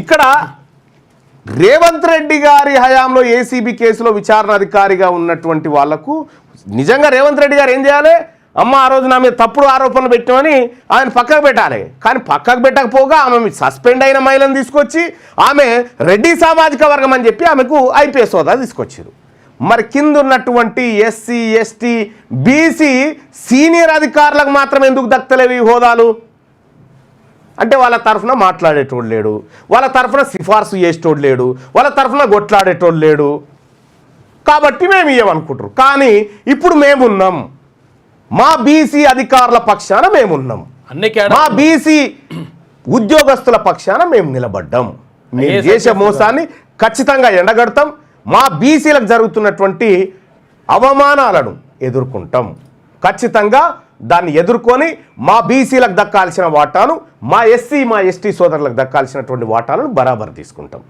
ఇక్కడ రేవంత్ రెడ్డి గారి హయాంలో ఏసీబీ కేసులో విచారణ అధికారిగా ఉన్నటువంటి వాళ్లకు నిజంగా రేవంత్ రెడ్డి గారు ఏం చేయాలి? అమ్మ ఆ రోజు నా మీద తప్పుడు ఆరోపణలు పెట్టామని ఆయన పక్కకు పెట్టాలి. కానీ పక్కకు పెట్టకపోగా ఆమె సస్పెండ్ అయిన మహిళను తీసుకొచ్చి ఆమె రెడ్డి సామాజిక వర్గం అని చెప్పి ఆమెకు ఐపీఎస్ హోదా తీసుకొచ్చారు. మరి కింద ఉన్నటువంటి ఎస్సీ ఎస్టీ బీసీ సీనియర్ అధికారులకు మాత్రం ఎందుకు దక్కలేవు ఈ హోదాలు? అంటే వాళ్ళ తరఫున మాట్లాడేటోడు లేడు, వాళ్ళ తరఫున సిఫార్సు చేసేటోడు లేడు, వాళ్ళ తరఫున కొట్లాడేటోడు లేడు. కాబట్టి మేము ఇవ్వమనుకుంటారు. కానీ ఇప్పుడు మేమున్నాం, మా బీసీ అధికారుల పక్షాన మేమున్నాం, మా బీసీ ఉద్యోగస్తుల పక్షాన మేము నిలబడ్డాం. మేము చేసే మోసాన్ని ఖచ్చితంగా ఎండగడతాం. మా బీసీలకు జరుగుతున్నటువంటి అవమానాలను ఎదుర్కొంటాం. ఖచ్చితంగా దాన్ని ఎదుర్కొని మా బీసీలకు దక్కాల్సిన వాటాను, మా ఎస్సీ మా ఎస్టీ సోదరులకు దక్కాల్సినటువంటి వాటాలను బరాబర్ తీసుకుంటాం.